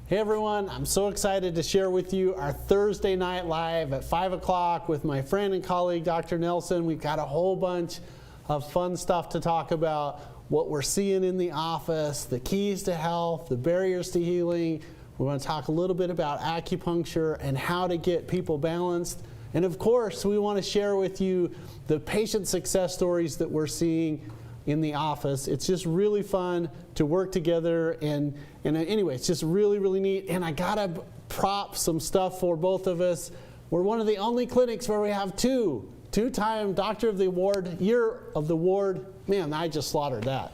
Hey everyone, I'm so excited to share with you our Thursday night live at 5 o'clock with my friend and colleague, Dr. Nelson. We've got a whole bunch of fun stuff to talk about, what we're seeing in the office, the keys to health, the barriers to healing. We want to talk a little bit about acupuncture and how to get people balanced. And of course, we want to share with you the patient success stories that we're seeing in the office. It's just really fun to work together, and anyway, it's just really, really neat. And I gotta prop some stuff for both of us. We're one of the only clinics where we have two-time Doctor of the Award, Year of the Award. Man, I just slaughtered that.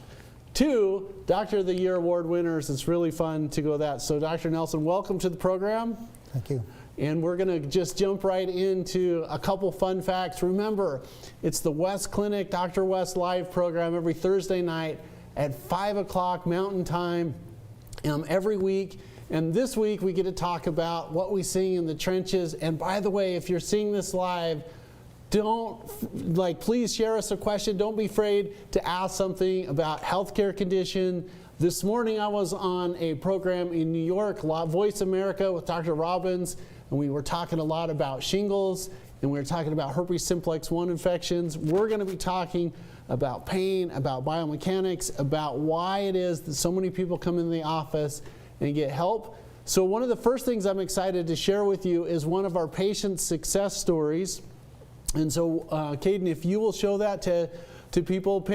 2 Doctor of the Year Award winners. It's really fun to go that. So Dr. Nelson, welcome to the program. Thank you. And we're going to just jump right into a couple fun facts. Remember, it's the West Clinic Dr. West live program every Thursday night at 5 o'clock Mountain Time every week. And this week we get to talk about what we see in the trenches. And by the way, if you're seeing this live, please share us a question. Don't be afraid to ask something about healthcare condition. This morning I was on a program in New York, Voice America with Dr. Robbins. And we were talking a lot about shingles, and we were talking about herpes simplex 1 infections. We're going to be talking about pain, about biomechanics, about why it is that so many people come in the office and get help. So one of the first things I'm excited to share with you is one of our patient success stories. And so, Caden, if you will show that to people,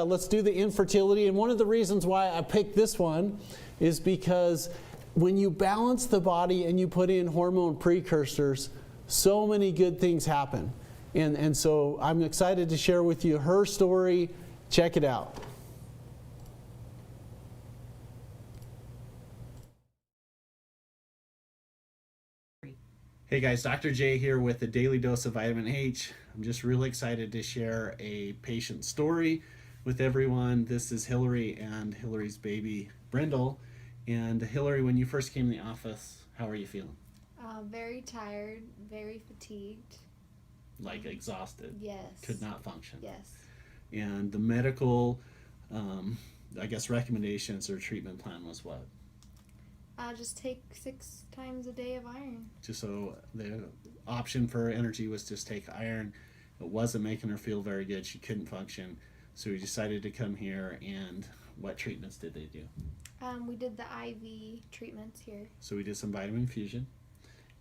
let's do the infertility. And one of the reasons why I picked this one is because when you balance the body and you put in hormone precursors, so many good things happen. And so I'm excited to share with you her story. Check it out. Hey guys, Dr. J here with a daily dose of vitamin H. I'm just really excited to share a patient story with everyone. This is Hillary and Hillary's baby, Brindle. And Hillary, when you first came in the office, how are you feeling? Very tired, very fatigued. Like exhausted? Yes. Could not function? Yes. And the medical, recommendations or treatment plan was what? Just take 6 times a day of iron. Just so the option for her energy was just take iron. It wasn't making her feel very good. She couldn't function. So we decided to come here. And what treatments did they do? We did the IV treatments here. So we did some vitamin infusion,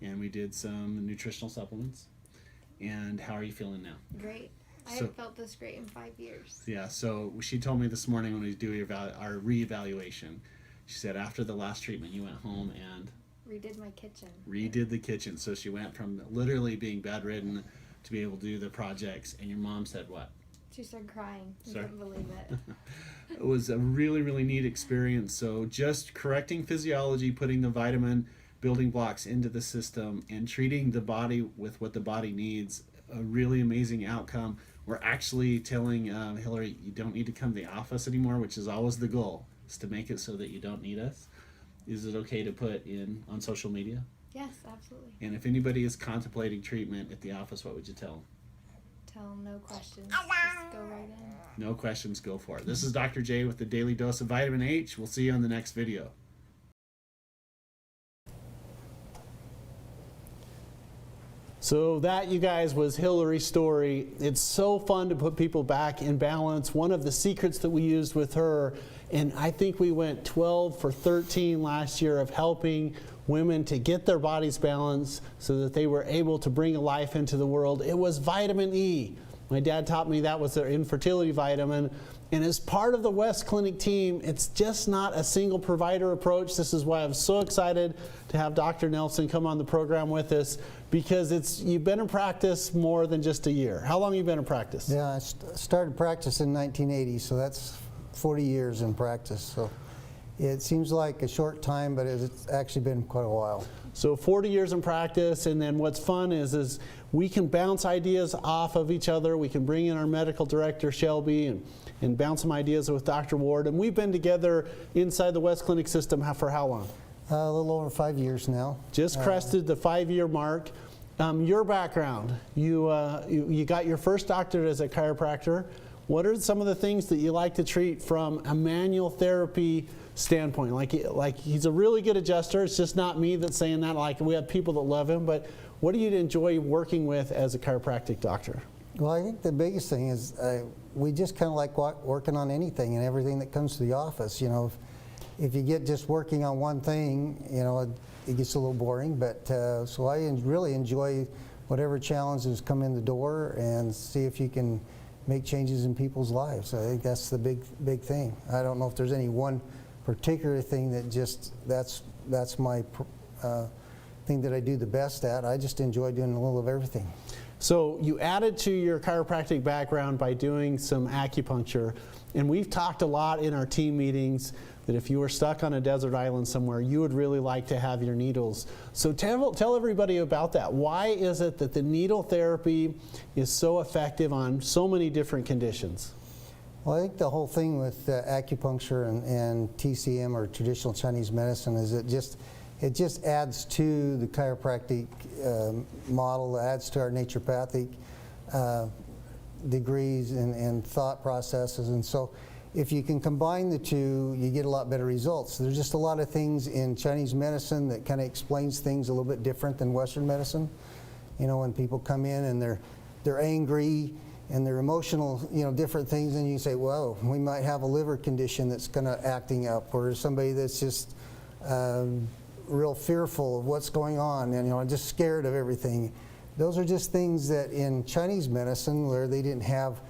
and we did some nutritional supplements. And how are you feeling now? Great. I haven't felt this great in 5 years. Yeah, so she told me this morning when we do our reevaluation, she said after the last treatment you went home and redid my kitchen. Redid the kitchen. So she went from literally being bedridden to be able to do the projects. And your mom said what? She started crying. I couldn't believe it. It was a really, really neat experience. So just correcting physiology, putting the vitamin building blocks into the system, and treating the body with what the body needs, a really amazing outcome. We're actually telling Hillary, you don't need to come to the office anymore, which is always the goal, is to make it so that you don't need us. Is it okay to put in on social media? Yes, absolutely. And if anybody is contemplating treatment at the office, what would you tell them? Tell them no questions. Just go right in. No questions, go for it. This is Dr. J with the daily dose of vitamin H. We'll see you on the next video. So that, you guys, was Hillary's story. It's so fun to put people back in balance. One of the secrets that we used with her, and I think we went 12 for 13 last year of helping women to get their bodies balanced so that they were able to bring a life into the world. It was vitamin E. My dad taught me that was their infertility vitamin. And as part of the West Clinic team, it's just not a single provider approach. This is why I'm so excited to have Dr. Nelson come on the program with us, because you've been in practice more than just a year. How long have you been in practice? Yeah, I started practice in 1980, so that's 40 years in practice. So it seems like a short time, but it's actually been quite a while. So 40 years in practice, and then what's fun is we can bounce ideas off of each other. We can bring in our medical director, Shelby, and bounce some ideas with Dr. Ward. And we've been together inside the West Clinic system for how long? A little over 5 years now. Just crested the 5-year mark. Your background, you got your first doctorate as a chiropractor. what are some of the things that you like to treat from a manual therapy standpoint? Like he's a really good adjuster. It's just not me that's saying that. Like, we have people that love him, but what do you enjoy working with as a chiropractic doctor? Well, I think the biggest thing is we just kind of like working on anything and everything that comes to the office. You know, if you get just working on one thing, you know, it gets a little boring. But so I really enjoy whatever challenges come in the door and see if you can make changes in people's lives. I think that's the big thing. I don't know if there's any one particular thing that just that's my thing that I do the best at. I just enjoy doing a little of everything. So you added to your chiropractic background by doing some acupuncture, and we've talked a lot in our team meetings that if you were stuck on a desert island somewhere, you would really like to have your needles. So tell everybody about that. Why is it that the needle therapy is so effective on so many different conditions? Well, I think the whole thing with acupuncture and TCM, or traditional Chinese medicine, is it just adds to the chiropractic model, adds to our naturopathic degrees and thought processes. And so if you can combine the two, you get a lot better results. There's just a lot of things in Chinese medicine that kind of explains things a little bit different than Western medicine. You know, when people come in and they're angry and they're emotional, you know, different things, and you say, well, we might have a liver condition that's kind of acting up, or somebody that's just real fearful of what's going on and, you know, just scared of everything. Those are just things that in Chinese medicine, where they didn't have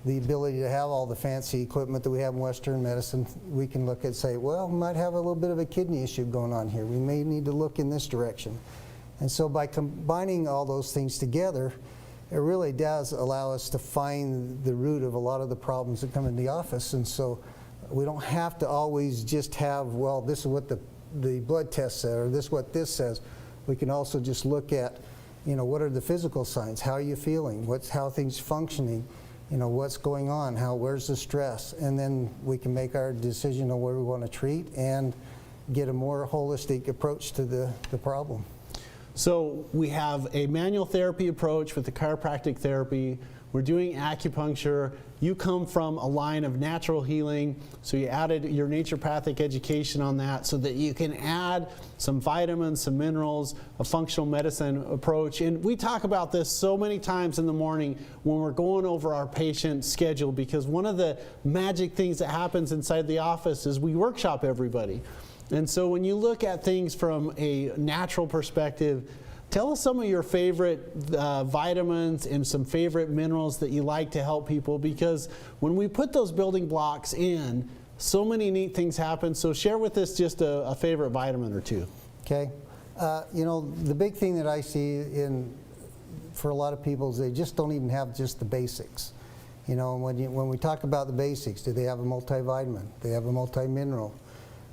the ability to have all the fancy equipment that we have in Western medicine, we can look at and say, well, we might have a little bit of a kidney issue going on here. We may need to look in this direction. And so by combining all those things together, it really does allow us to find the root of a lot of the problems that come in the office. And so we don't have to always just have, well, this is what the blood test said, or this is what this says. We can also just look at, you know, what are the physical signs? How are you feeling? How are things functioning? You know, what's going on? Where's the stress? And then we can make our decision on where we want to treat and get a more holistic approach to the problem. So we have a manual therapy approach with the chiropractic therapy. We're doing acupuncture. You come from a line of natural healing, so you added your naturopathic education on that so that you can add some vitamins, some minerals, a functional medicine approach. And we talk about this so many times in the morning when we're going over our patient schedule, because one of the magic things that happens inside the office is we workshop everybody. And so when you look at things from a natural perspective, tell us some of your favorite vitamins and some favorite minerals that you like to help people, because when we put those building blocks in, so many neat things happen. So share with us just a favorite vitamin or two. Okay. You know, the big thing that I see for a lot of people is they just don't even have just the basics. You know, when we talk about the basics, do they have a multivitamin? Do they have a multimineral?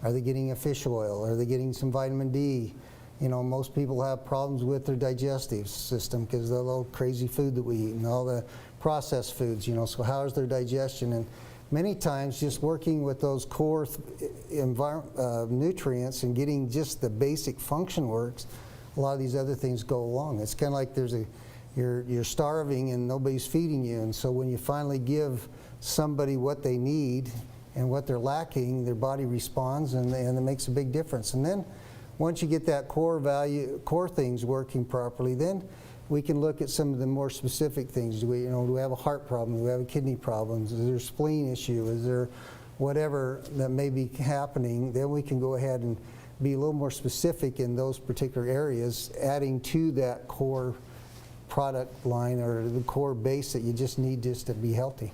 Are they getting a fish oil? Are they getting some vitamin D? You know, most people have problems with their digestive system because of the little crazy food that we eat and all the processed foods, you know, so how is their digestion? And many times just working with those core nutrients and getting just the basic function works, a lot of these other things go along. It's kind of like you're starving and nobody's feeding you, and so when you finally give somebody what they need and what they're lacking, their body responds, and it makes a big difference. And then once you get that core things working properly, then we can look at some of the more specific things. Do we have a heart problem? Do we have a kidney problem? Is there a spleen issue? Is there whatever that may be happening? Then we can go ahead and be a little more specific in those particular areas, adding to that core product line or the core base that you just need just to be healthy.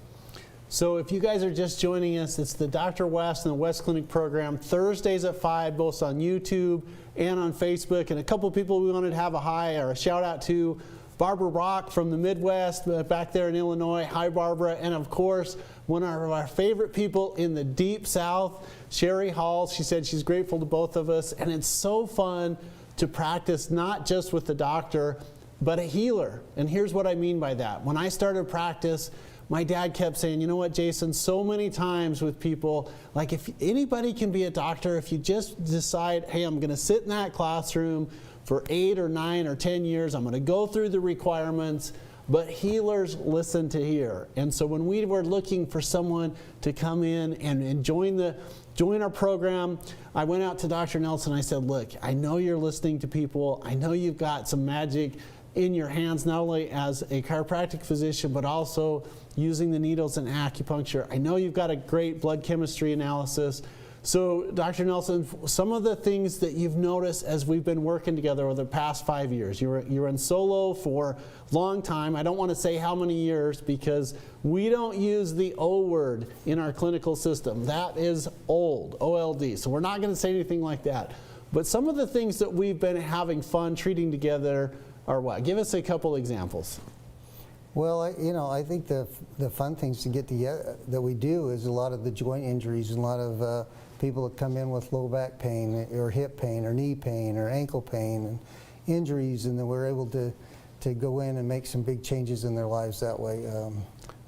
So if you guys are just joining us, it's the Dr. West and the West Clinic program, Thursdays at 5, both on YouTube and on Facebook. And a couple people we wanted to have a hi or a shout out to: Barbara Rock from the Midwest back there in Illinois. Hi, Barbara. And of course, one of our favorite people in the Deep South, Sherry Hall. She said she's grateful to both of us. And it's so fun to practice not just with the doctor, but a healer. And here's what I mean by that. When I started practice, my dad kept saying, you know what, Jason, so many times with people, like, if anybody can be a doctor, if you just decide, hey, I'm going to sit in that classroom for 8 or 9 or 10 years, I'm going to go through the requirements, but healers listen to hear. And so when we were looking for someone to come in and join our program, I went out to Dr. Nelson. I said, look, I know you're listening to people. I know you've got some magic in your hands, not only as a chiropractic physician, but also using the needles and acupuncture. I know you've got a great blood chemistry analysis. So, Dr. Nelson, some of the things that you've noticed as we've been working together over the past 5 years, you were in solo for a long time. I don't want to say how many years because we don't use the O word in our clinical system. That is old, OLD. So we're not going to say anything like that. But some of the things that we've been having fun treating together are what? Give us a couple examples. Well, I think the fun things to get together that we do is a lot of the joint injuries and a lot of people that come in with low back pain or hip pain or knee pain or ankle pain and injuries, and then we're able to go in and make some big changes in their lives that way.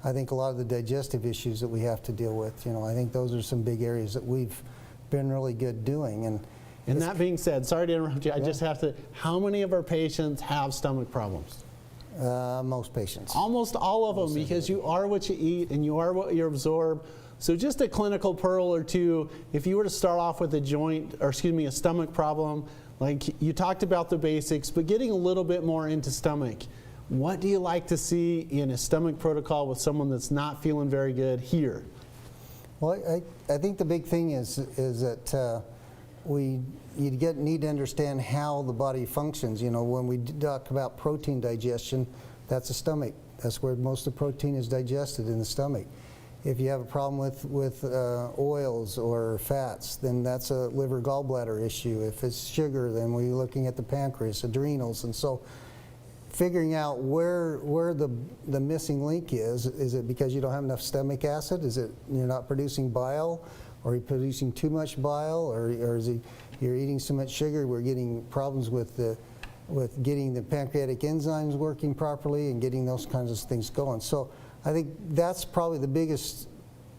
I think a lot of the digestive issues that we have to deal with, I think those are some big areas that we've been really good doing. And that being said, sorry to interrupt you, I just have to, how many of our patients have stomach problems? Most patients. Almost all of them, because you are what you eat and you are what you absorb. So just a clinical pearl or two, if you were to start off with a stomach problem, like you talked about the basics, but getting a little bit more into stomach, what do you like to see in a stomach protocol with someone that's not feeling very good here? Well, I think the big thing is that you need to understand how the body functions. When we talk about protein digestion, that's the stomach. That's where most of the protein is digested, in the stomach. If you have a problem with oils or fats, then that's a liver gallbladder issue. If it's sugar, then we're looking at the pancreas, adrenals. And so figuring out where the missing link is it because you don't have enough stomach acid? Is it you're not producing bile? Or are you producing too much bile? Or is it you're eating so much sugar, we're getting problems with getting the pancreatic enzymes working properly and getting those kinds of things going. So I think that's probably the biggest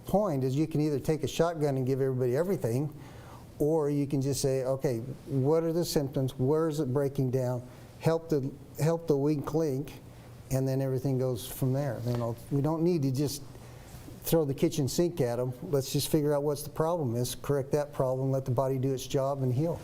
point, is you can either take a shotgun and give everybody everything, or you can just say, okay, what are the symptoms? Where is it breaking down? Help the weak link, and then everything goes from there. We don't need to just throw the kitchen sink at them. Let's just figure out what's the problem is, correct that problem, let the body do its job, and heal.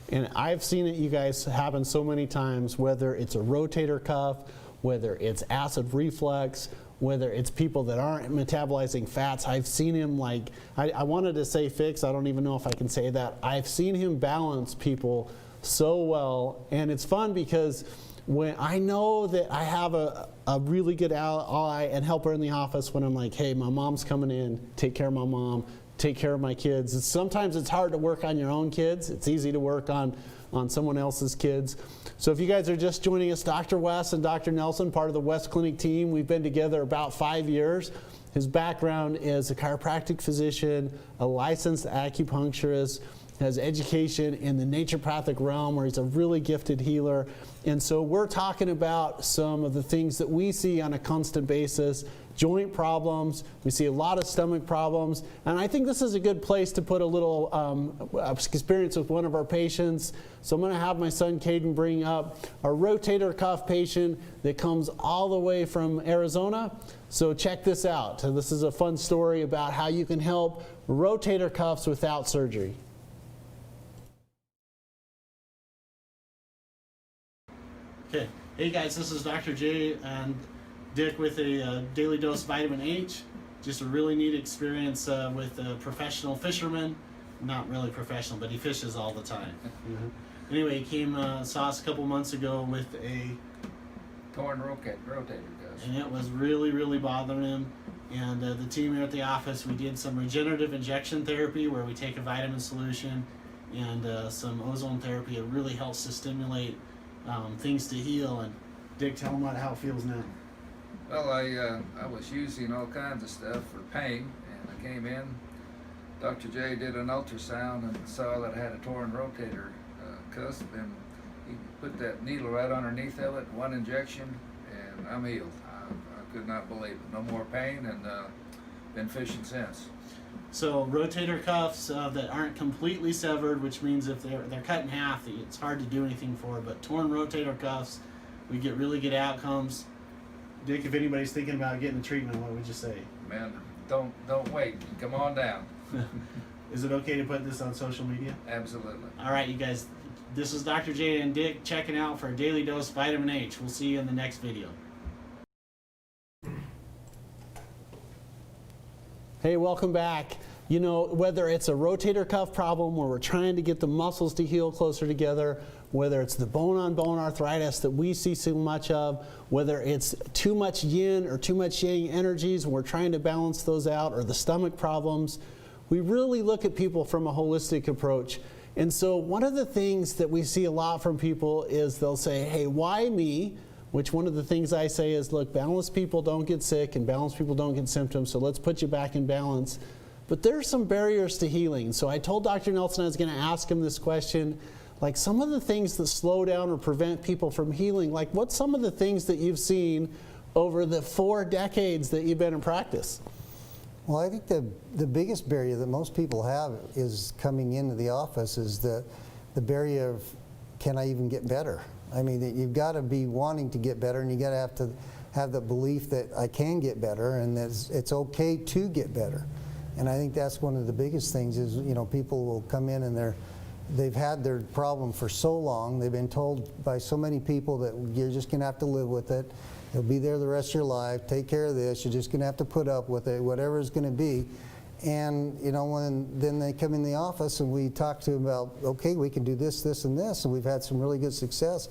And I've seen it, you guys, happen so many times, whether it's a rotator cuff, whether it's acid reflux, whether it's people that aren't metabolizing fats. I've seen him I wanted to say fix, I don't even know if I can say that. I've seen him balance people so well, and it's fun because when I know that I have a really good ally and helper in the office, when I'm like, hey, my mom's coming in, take care of my mom, take care of my kids. Sometimes it's hard to work on your own kids. It's easy to work on someone else's kids. So if you guys are just joining us, Dr. West and Dr. Nelson, part of the West Clinic team, we've been together about 5 years. His background is a chiropractic physician, a licensed acupuncturist, has education in the naturopathic realm where he's a really gifted healer. And so we're talking about some of the things that we see on a constant basis, joint problems, we see a lot of stomach problems, and I think this is a good place to put a little experience with one of our patients. So I'm going to have my son Caden bring up a rotator cuff patient that comes all the way from Arizona. So check this out. So this is a fun story about how you can help rotator cuffs without surgery. Okay, hey guys, this is Dr. J and Dick with a daily dose vitamin H. Just a really neat experience with a professional fisherman. Not really professional, but he fishes all the time. Anyway, he came, saw us a couple months ago with a torn rotator cuff. And it was really, really bothering him. And the team here at the office, we did some regenerative injection therapy where we take a vitamin solution and some ozone therapy. It really helps to stimulate things to heal. And Dick, tell him how it feels now. Well, I was using all kinds of stuff for pain, and I came in. Dr. J did an ultrasound and saw that I had a torn rotator cuff, and he put that needle right underneath of it, one injection, and I'm healed. I could not believe it. No more pain, and been fishing since. So rotator cuffs that aren't completely severed, which means if they're cut in half, it's hard to do anything for. But torn rotator cuffs, we get really good outcomes. Dick, if anybody's thinking about getting the treatment, what would you say? Man, don't wait. Come on down. Is it okay to put this on social media? Absolutely. All right, you guys. This is Dr. J and Dick checking out for a daily dose of vitamin H. We'll see you in the next video. Hey, welcome back. You know, whether it's a rotator cuff problem where we're trying to get the muscles to heal closer together, whether it's the bone-on-bone arthritis that we see so much of, whether it's too much yin or too much yang energies and we're trying to balance those out, or the stomach problems, we really look at people from a holistic approach. And so one of the things that we see a lot from people is they'll say, hey, why me? Which one of the things I say is, look, balanced people don't get sick and balanced people don't get symptoms, so let's put you back in balance. But there are some barriers to healing. So I told Dr. Nelson I was going to ask him this question, like some of the things that slow down or prevent people from healing, like what's some of the things that you've seen over the 4 decades that you've been in practice? Well, I think the biggest barrier that most people have is coming into the office is the barrier of, can I even get better? I mean, you've got to be wanting to get better, and you got to have the belief that I can get better and that it's okay to get better. And I think that's one of the biggest things is, you know, people will come in and they've had their problem for so long, they've been told by so many people that you're just going to have to live with it. It'll be there the rest of your life. Take care of this. You're just going to have to put up with it, whatever it's going to be. And, you know, then they come in the office and we talk to them about, okay, we can do this, this, and this, and we've had some really good success.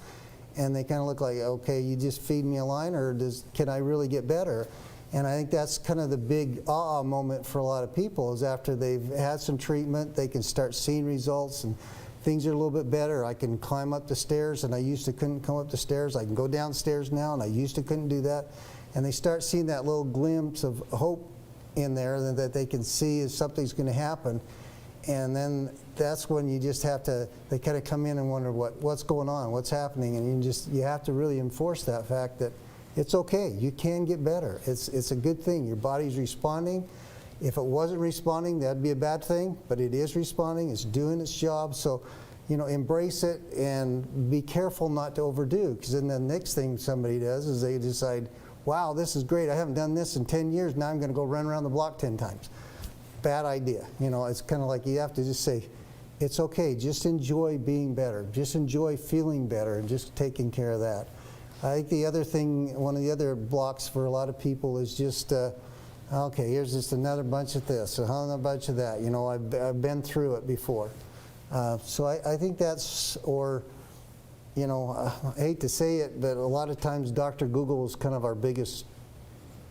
And they kind of look like, okay, you just feed me a line, or can I really get better? And I think that's kind of the big aha moment for a lot of people is after they've had some treatment, they can start seeing results and things are a little bit better. I can climb up the stairs, and I used to couldn't come up the stairs. I can go downstairs now, and I used to couldn't do that. And they start seeing that little glimpse of hope in there that they can see is something's going to happen. And then that's when you just have to, they kind of come in and wonder what's going on, what's happening, and you have to really enforce that fact that it's okay, you can get better. It's a good thing. Your body's responding. If it wasn't responding, that'd be a bad thing, but it is responding, it's doing its job. So, you know, embrace it and be careful not to overdo, because then the next thing somebody does is they decide, wow, this is great, I haven't done this in 10 years, now I'm going to go run around the block 10 times. Bad idea. You know, it's kind of like you have to just say, it's okay, just enjoy being better, just enjoy feeling better, and just taking care of that. I think the other thing, one of the other blocks for a lot of people is just, okay, here's just another bunch of this, another bunch of that. You know, I've been through it before. So I think that's, or, you know, I hate to say it, but a lot of times Dr. Google is kind of our biggest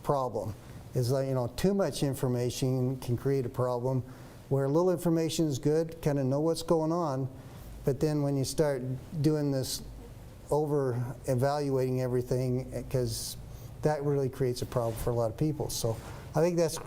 problem. Is like, you know, too much information can create a problem, where a little information is good, kind of know what's going on, but then when you start doing this over evaluating everything, because that really creates a problem for a lot of people. So I think that's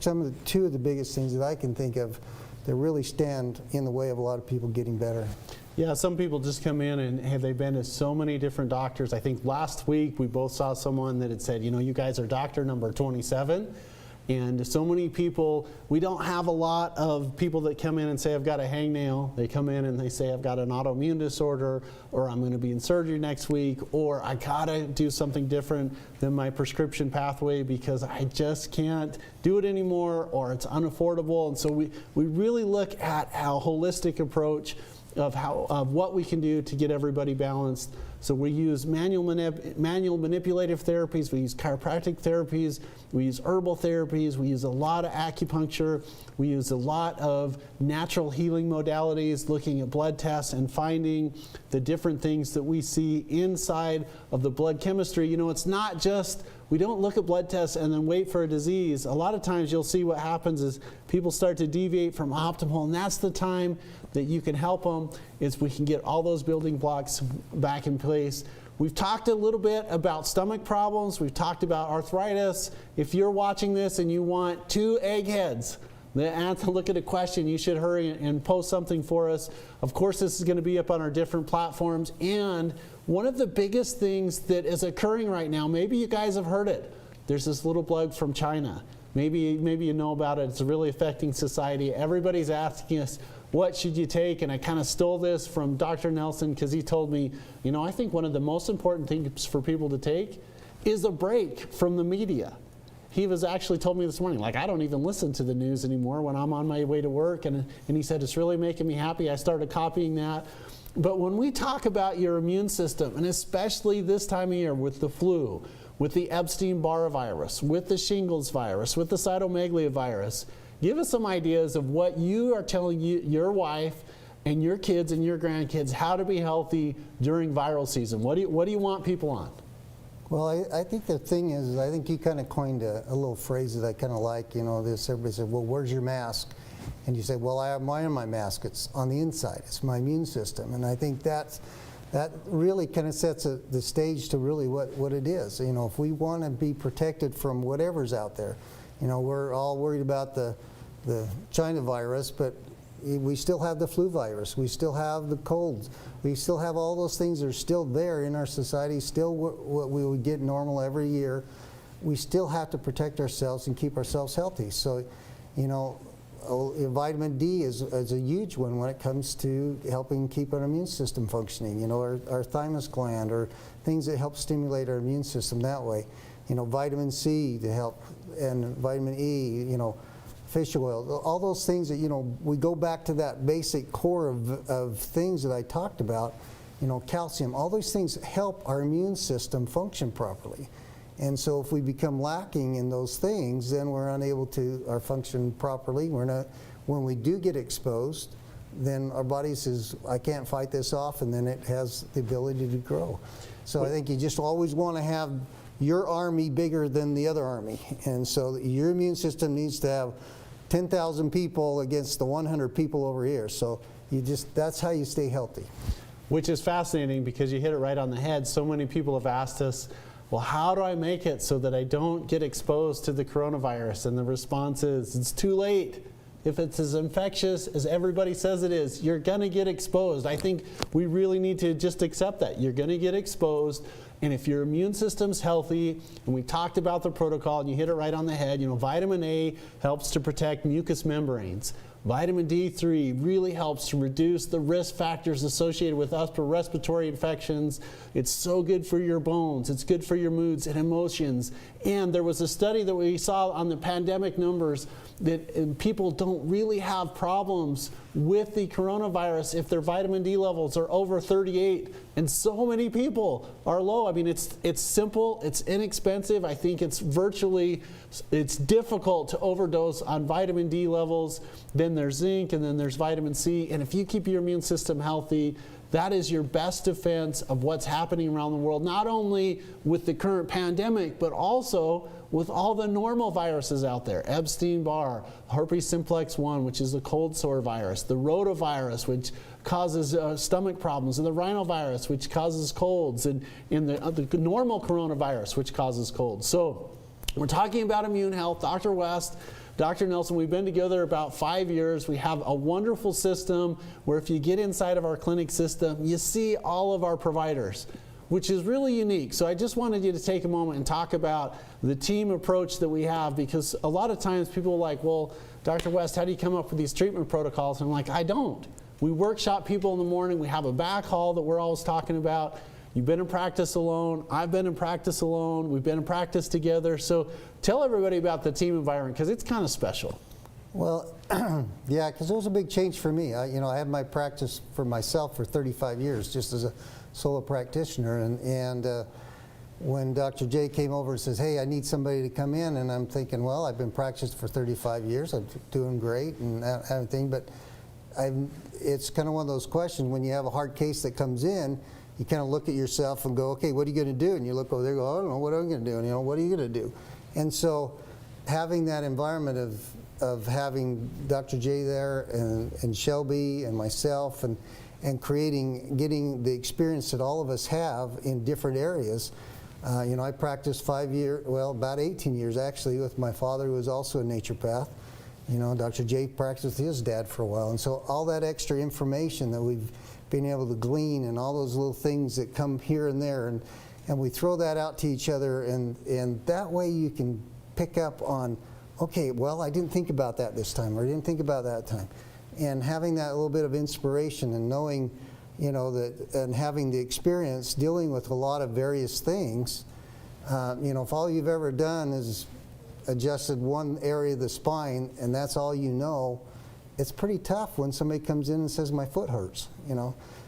two of the biggest things that I can think of that really stand in the way of a lot of people getting better. Yeah, some people just come in and have they been to so many different doctors. I think last week we both saw someone that had said, you know, you guys are doctor number 27. And so many people, we don't have a lot of people that come in and say, I've got a hangnail. They come in and they say, I've got an autoimmune disorder, or I'm going to be in surgery next week, or I got to do something different than my prescription pathway because I just can't do it anymore, or it's unaffordable. And so we really look at how holistic approach of what we can do to get everybody balanced. So we use manual manipulative therapies, we use chiropractic therapies, we use herbal therapies, we use a lot of acupuncture, we use a lot of natural healing modalities, looking at blood tests and finding the different things that we see inside of the blood chemistry. You know, it's not just, we don't look at blood tests and then wait for a disease. A lot of times you'll see what happens is people start to deviate from optimal, and that's the time that you can help them, is we can get all those building blocks back in place. We've talked a little bit about stomach problems. We've talked about arthritis. If you're watching this and you want 2 eggheads to look at a question, you should hurry and post something for us. Of course, this is going to be up on our different platforms. And one of the biggest things that is occurring right now, maybe you guys have heard it, there's this little bug from China. Maybe you know about it. It's really affecting society. Everybody's asking us, what should you take? And I kind of stole this from Dr. Nelson because he told me, you know, I think one of the most important things for people to take is a break from the media. He was actually told me this morning, like, I don't even listen to the news anymore when I'm on my way to work. And he said, it's really making me happy. I started copying that. But when we talk about your immune system, and especially this time of year with the flu, with the Epstein-Barr virus, with the shingles virus, with the cytomegalovirus virus, give us some ideas of what you are telling your wife and your kids and your grandkids how to be healthy during viral season. What do you want people on? Well, I think the thing is, I think you kind of coined a little phrase that I kind of like, you know, this, everybody said, well, where's your mask? And you say, well, I have mine on my mask. It's on the inside. It's my immune system. And I think that really kind of sets the stage to really what it is. You know, if we want to be protected from whatever's out there, you know, we're all worried about the China virus, but we still have the flu virus. We still have the colds. We still have all those things that are still there in our society, still what we would get normal every year. We still have to protect ourselves and keep ourselves healthy. So, you know, vitamin D is a huge one when it comes to helping keep our immune system functioning. You know, our thymus gland, or things that help stimulate our immune system that way. You know, vitamin C to help, and vitamin E, you know, fish oil, all those things that, you know, we go back to that basic core of things that I talked about, you know, calcium, all those things help our immune system function properly. And so if we become lacking in those things, then we're unable to function properly. We're not, when we do get exposed, then our body says, I can't fight this off, and then it has the ability to grow. So I think you just always want to have your army bigger than the other army. And so your immune system needs to have 10,000 people against the 100 people over here. So that's how you stay healthy. Which is fascinating because you hit it right on the head. So many people have asked us, well, how do I make it so that I don't get exposed to the coronavirus? And the response is, it's too late. If it's as infectious as everybody says it is, you're going to get exposed. I think we really need to just accept that. You're going to get exposed. And if your immune system's healthy, and we talked about the protocol, and you hit it right on the head, you know, vitamin A helps to protect mucous membranes. Vitamin D3 really helps to reduce the risk factors associated with upper respiratory infections. It's so good for your bones. It's good for your moods and emotions. And there was a study that we saw on the pandemic numbers that people don't really have problems with the coronavirus if their vitamin D levels are over 38. And so many people are low. I mean, it's simple, it's inexpensive. I think it's difficult to overdose on vitamin D levels. Then there's zinc, and then there's vitamin C. And if you keep your immune system healthy, that is your best defense of what's happening around the world, not only with the current pandemic, but also with all the normal viruses out there. Epstein-Barr, herpes simplex 1, which is the cold sore virus, the rotavirus, which causes stomach problems, and the rhinovirus, which causes colds, and the normal coronavirus, which causes colds. So we're talking about immune health. Dr. West, Dr. Nelson, we've been together about 5 years. We have a wonderful system where if you get inside of our clinic system, you see all of our providers, which is really unique. So I just wanted you to take a moment and talk about the team approach that we have, because a lot of times people are like, well, Dr. West, how do you come up with these treatment protocols? And I'm like, I don't. We workshop people in the morning. We have a back hall that we're always talking about. You've been in practice alone. I've been in practice alone. We've been in practice together. So tell everybody about the team environment, because it's kind of special. Well, yeah, because it was a big change for me. I had my practice for myself for 35 years, just as a solo practitioner. And when Dr. J came over and says, hey, I need somebody to come in, and I'm thinking, well, I've been practicing for 35 years. I'm doing great and everything, but it's kind of one of those questions when you have a hard case that comes in, you kind of look at yourself and go, okay, what are you going to do? And you look over there and go, I don't know, what am I going to do? And, what are you going to do? And so having that environment of having Dr. J there and Shelby and myself and getting the experience that all of us have in different areas. I practiced about 18 years actually with my father, who was also a naturopath. Dr. J practiced with his dad for a while. And so all that extra information that we've been able to glean and all those little things that come here and there, and we throw that out to each other, and that way you can pick up on, okay, well, I didn't think about that this time, or I didn't think about that time. And having that little bit of inspiration and knowing, that, and having the experience dealing with a lot of various things, If all you've ever done is adjusted one area of the spine and that's all you know, it's pretty tough when somebody comes in and says, my foot hurts,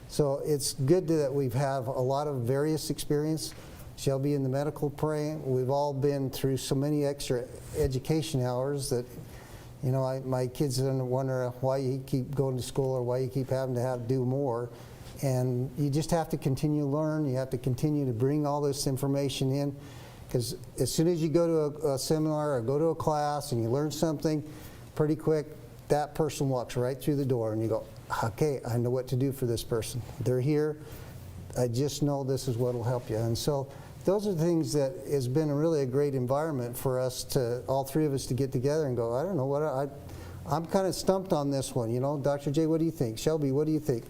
So it's good that we have a lot of various experience. Shelby in the medical praying, we've all been through so many extra education hours that, my kids wonder why you keep going to school or why you keep having to do more. And you just have to continue to learn. You have to continue to bring all this information in. Because as soon as you go to a seminar or go to a class and you learn something, pretty quick, that person walks right through the door and you go, okay, I know what to do for this person. They're here. I just know this is what will help you. And so those are things that has been really a great environment for us to, all three of us to get together and go, I don't know, I'm kind of stumped on this one. Dr. J, what do you think? Shelby, what do you think?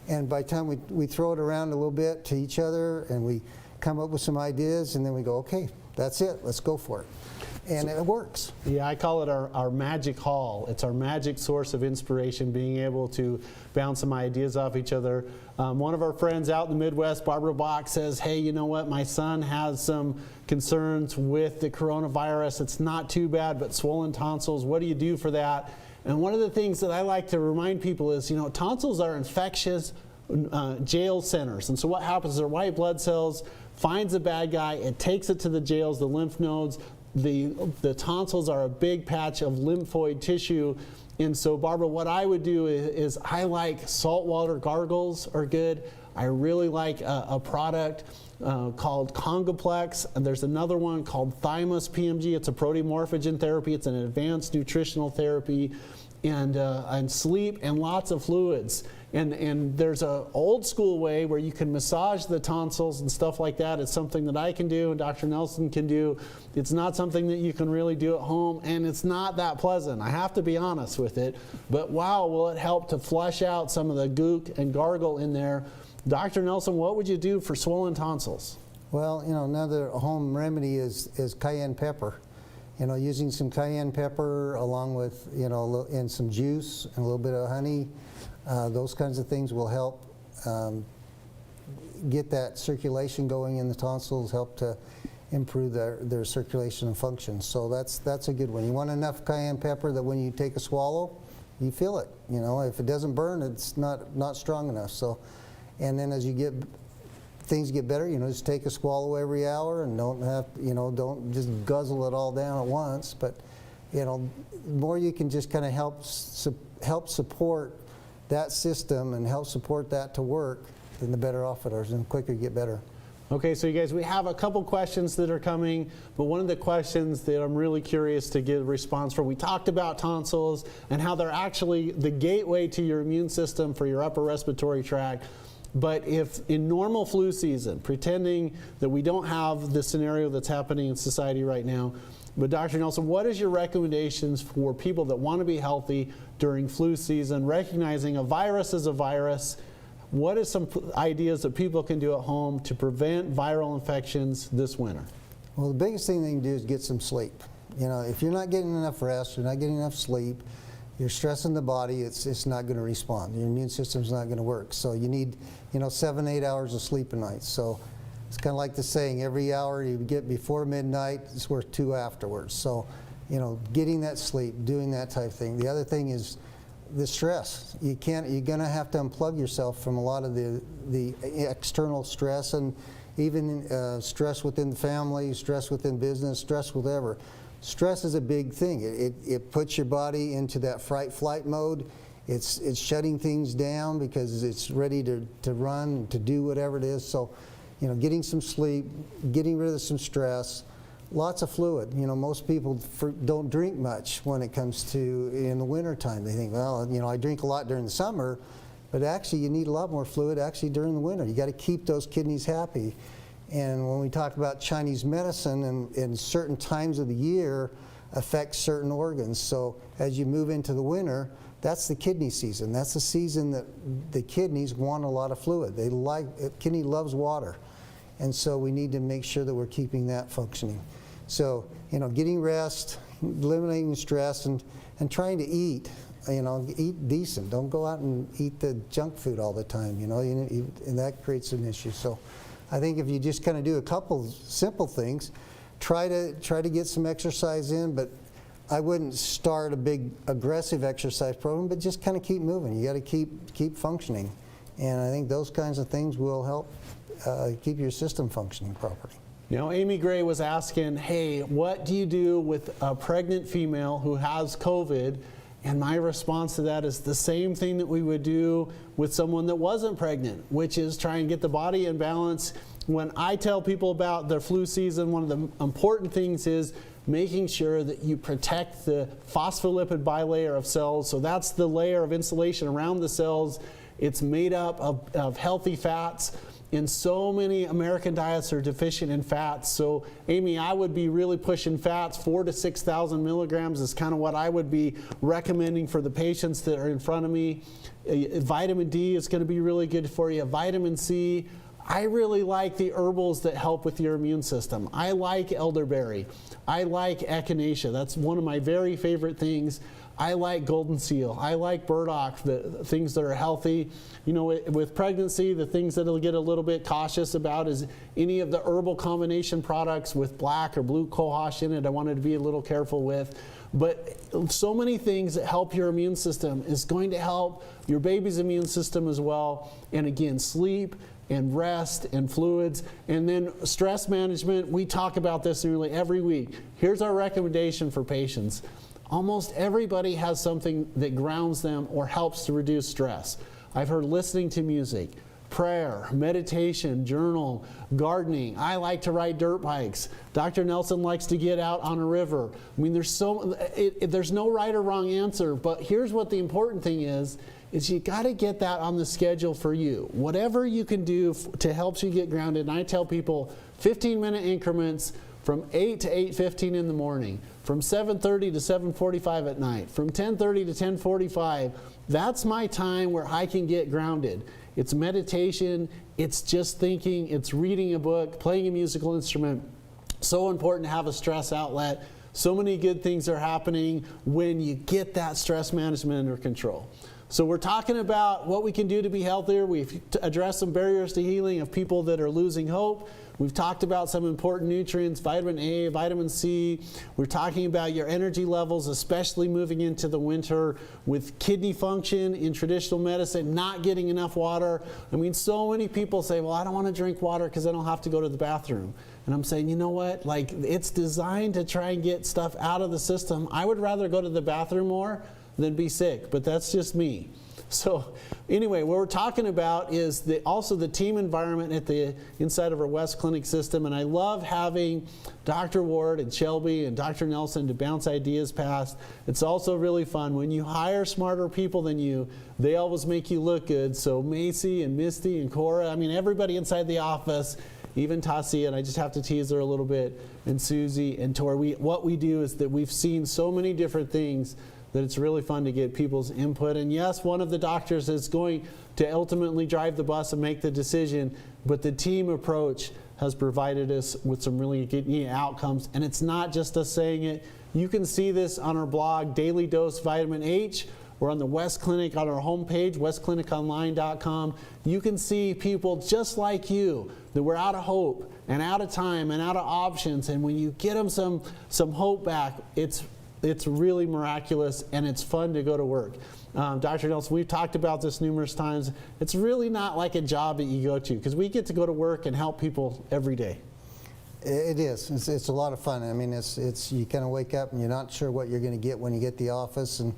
And by the time we throw it around a little bit to each other and we come up with some ideas and then we go, okay, that's it, let's go for it. And it works. Yeah, I call it our magic hall. It's our magic source of inspiration, being able to bounce some ideas off each other. One of our friends out in the Midwest, Barbara Bach, says, hey, you know what, my son has some concerns with the coronavirus. It's not too bad, but swollen tonsils, what do you do for that? And one of the things that I like to remind people is, tonsils are infectious jail centers. And so what happens is their white blood cells finds a bad guy, it takes it to the jails, the lymph nodes. The tonsils are a big patch of lymphoid tissue. And so, Barbara, what I would do is I like saltwater gargles are good. I really like a product called Congoplex, and there's another one called Thymus PMG. It's a proteomorphogen therapy. It's an advanced nutritional therapy, and sleep and lots of fluids. And there's an old school way where you can massage the tonsils and stuff like that. It's something that I can do and Dr. Nelson can do. It's not something that you can really do at home, and it's not that pleasant. I have to be honest with it. But wow, will it help to flush out some of the gook and gargle in there. Dr. Nelson, what would you do for swollen tonsils? Well, another home remedy is cayenne pepper. Using some cayenne pepper along with, and some juice and a little bit of honey. Those kinds of things will help get that circulation going in the tonsils, help to improve their circulation and function. So that's a good one. You want enough cayenne pepper that when you take a swallow, you feel it. If it doesn't burn, it's not strong enough. So, and then as things get better, just take a swallow every hour and don't just guzzle it all down at once. But the more you can just kind of help support that system and help support that to work, then the better off it is, and the quicker you get better. Okay, so you guys, we have a couple questions that are coming, but one of the questions that I'm really curious to get a response for, we talked about tonsils and how they're actually the gateway to your immune system for your upper respiratory tract. But if in normal flu season, pretending that we don't have the scenario that's happening in society right now, but Dr. Nelson, what is your recommendations for people that want to be healthy during flu season, recognizing a virus is a virus? What are some ideas that people can do at home to prevent viral infections this winter? Well, the biggest thing they can do is get some sleep. If you're not getting enough rest, you're not getting enough sleep, you're stressing the body, it's not going to respond. Your immune system's not going to work. So you need, 7-8 hours of sleep a night. So it's kind of like the saying, every hour you get before midnight is worth 2 afterwards. So, getting that sleep, doing that type of thing. The other thing is the stress. You're going to have to unplug yourself from a lot of the external stress, and even stress within the family, stress within business, stress whatever. Stress is a big thing. It puts your body into that fight-flight mode. It's shutting things down because it's ready to run, to do whatever it is. So, getting some sleep, getting rid of some stress, lots of fluid. Most people don't drink much when it comes to in the wintertime. They think, well, I drink a lot during the summer, but actually you need a lot more fluid actually during the winter. You got to keep those kidneys happy. And when we talk about Chinese medicine, and certain times of the year affect certain organs. So as you move into the winter, that's the kidney season. That's the season that the kidneys want a lot of fluid. Kidney loves water. And so we need to make sure that we're keeping that functioning. So, getting rest, eliminating stress, and trying to eat, eat decent. Don't go out and eat the junk food all the time, and that creates an issue. So I think if you just kind of do a couple simple things, try to get some exercise in, but I wouldn't start a big aggressive exercise program, but just kind of keep moving. You got to keep functioning, and I think those kinds of things will help keep your system functioning properly. You know, Amy Gray was asking, hey, what do you do with a pregnant female who has COVID? And my response to that is the same thing that we would do with someone that wasn't pregnant, which is try and get the body in balance. When I tell people about their flu season, one of the important things is making sure that you protect the phospholipid bilayer of cells. So that's the layer of insulation around the cells. It's made up of healthy fats. And so many American diets are deficient in fats. So, Amy, I would be really pushing fats. 4,000 to 6,000 milligrams is kind of what I would be recommending for the patients that are in front of me. Vitamin D is going to be really good for you. Vitamin C. I really like the herbals that help with your immune system. I like elderberry. I like echinacea. That's one of my very favorite things. I like golden seal. I like burdock, the things that are healthy. You know, with pregnancy, the things that I'll get a little bit cautious about is any of the herbal combination products with black or blue cohosh in it. I wanted to be a little careful with. But so many things that help your immune system is going to help your baby's immune system as well. And again, sleep and rest and fluids. And then stress management, we talk about this nearly every week. Here's our recommendation for patients. Almost everybody has something that grounds them or helps to reduce stress. I've heard listening to music, prayer, meditation, journal, gardening. I like to ride dirt bikes. Dr. Nelson likes to get out on a river. I mean, there's no right or wrong answer, but here's what the important thing is you got to get that on the schedule for you. Whatever you can do to help you get grounded, and I tell people 15-minute increments from 8 to 8:15 in the morning, from 7:30 to 7:45 at night, from 10:30 to 10:45. That's my time where I can get grounded. It's meditation, it's just thinking, it's reading a book, playing a musical instrument. So important to have a stress outlet. So many good things are happening when you get that stress management under control. So we're talking about what we can do to be healthier. We've addressed some barriers to healing of people that are losing hope. We've talked about some important nutrients, vitamin A, vitamin C. We're talking about your energy levels, especially moving into the winter with kidney function in traditional medicine, not getting enough water. I mean, so many people say, well, I don't want to drink water because I don't have to go to the bathroom. And I'm saying, you know what? Like, it's designed to try and get stuff out of the system. I would rather go to the bathroom more than be sick, but that's just me. So anyway, what we're talking about is also the team environment at the inside of our West Clinic system. And I love having Dr. Ward and Shelby and Dr. Nelson to bounce ideas past. It's also really fun. When you hire smarter people than you, they always make you look good. So Macy and Misty and Cora, I mean, everybody inside the office, even Tassia, and I just have to tease her a little bit, and Susie and Tor, what we do is that we've seen so many different things that it's really fun to get people's input. And yes, one of the doctors is going to ultimately drive the bus and make the decision, but the team approach has provided us with some really good outcomes. And it's not just us saying it. You can see this on our blog, Daily Dose Vitamin H. We're on the West Clinic on our homepage, westcliniconline.com. You can see people just like you that were out of hope and out of time and out of options. And when you get them some hope back, it's really miraculous, and it's fun to go to work. Dr. Nelson, we've talked about this numerous times. It's really not like a job that you go to, because we get to go to work and help people every day. It is. It's a lot of fun. I mean, it's you kind of wake up and you're not sure what you're going to get when you get to the office, and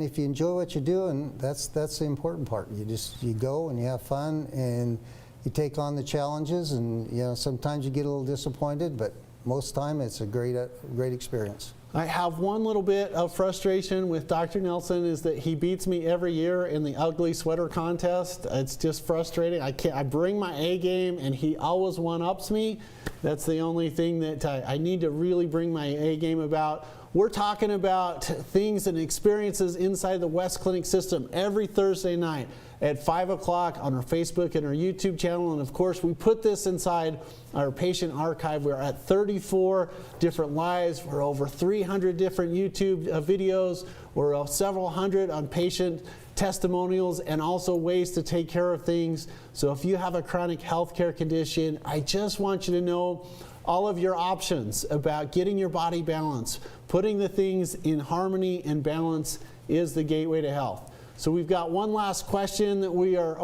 if you enjoy what you're doing, that's the important part. You go and you have fun and you take on the challenges, and sometimes you get a little disappointed, but most time it's a great experience. I have one little bit of frustration with Dr. Nelson is that he beats me every year in the ugly sweater contest. It's just frustrating. I bring my A game and he always one-ups me. That's the only thing that I need to really bring my A game about. We're talking about things and experiences inside the West Clinic system every Thursday night at 5 o'clock on our Facebook and our YouTube channel. And of course, we put this inside our patient archive. We're at 34 different lives. We're over 300 different YouTube videos. We're several hundred on patient testimonials and also ways to take care of things. So if you have a chronic healthcare condition, I just want you to know all of your options about getting your body balanced. Putting the things in harmony and balance is the gateway to health. So we've got one last question that we are,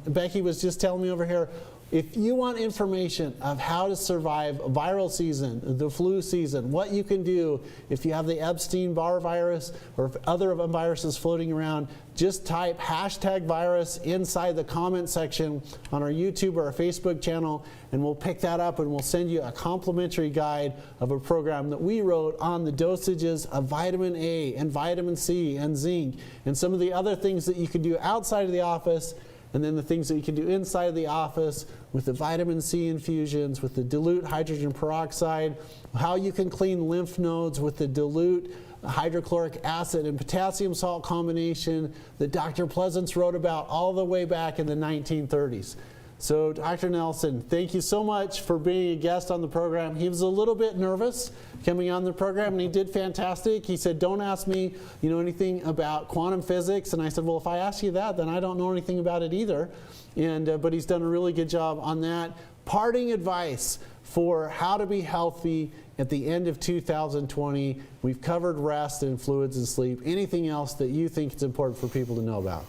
Becky was just telling me over here, if you want information of how to survive a viral season, the flu season, what you can do if you have the Epstein-Barr virus or if other viruses floating around, just type #virus inside the comment section on our YouTube or our Facebook channel, and we'll pick that up and we'll send you a complimentary guide of a program that we wrote on the dosages of vitamin A and vitamin C and zinc and some of the other things that you can do outside of the office, and then the things that you can do inside the office with the vitamin C infusions, with the dilute hydrogen peroxide, how you can clean lymph nodes with the dilute hydrochloric acid and potassium salt combination that Dr. Pleasance wrote about all the way back in the 1930s. So Dr. Nelson, thank you so much for being a guest on the program. He was a little bit nervous coming on the program, and he did fantastic. He said, don't ask me anything about quantum physics. And I said, well, if I ask you that, then I don't know anything about it either. And but he's done a really good job on that. Parting advice for how to be healthy at the end of 2020. We've covered rest and fluids and sleep. Anything else that you think is important for people to know about?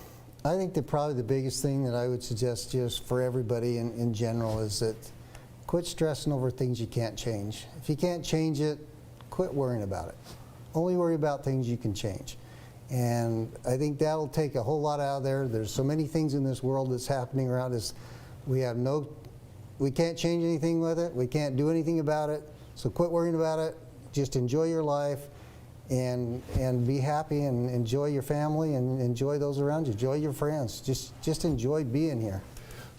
I think that probably the biggest thing that I would suggest just for everybody in general is that quit stressing over things you can't change. If you can't change it, quit worrying about it. Only worry about things you can change. And I think that'll take a whole lot out of there. There's so many things in this world that's happening around us. We can't change anything with it. We can't do anything about it. So quit worrying about it. Just enjoy your life. And be happy and enjoy your family and enjoy those around you. Enjoy your friends. Just enjoy being here.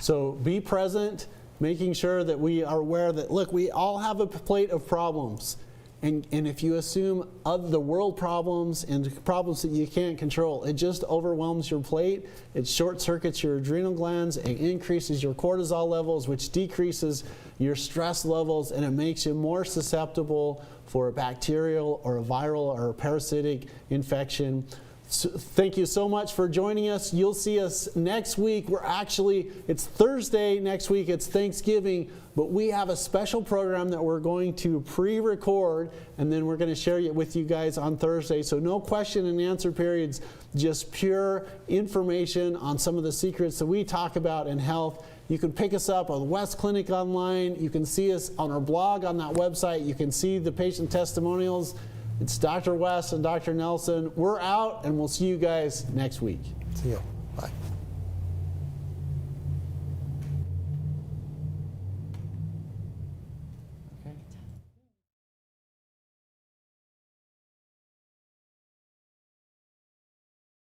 So be present, making sure that we are aware that, look, we all have a plate of problems. And if you assume the world problems and problems that you can't control, it just overwhelms your plate. It short circuits your adrenal glands. It increases your cortisol levels, which decreases your stress levels, and it makes you more susceptible for a bacterial or a viral or a parasitic infection. So thank you so much for joining us. You'll see us next week. It's Thursday next week. It's Thanksgiving, but we have a special program that we're going to pre-record, and then we're going to share it with you guys on Thursday. So no question and answer periods, just pure information on some of the secrets that we talk about in health. You can pick us up on the West Clinic online. You can see us on our blog on that website. You can see the patient testimonials. It's Dr. West and Dr. Nelson. We're out, and we'll see you guys next week. See you. Bye.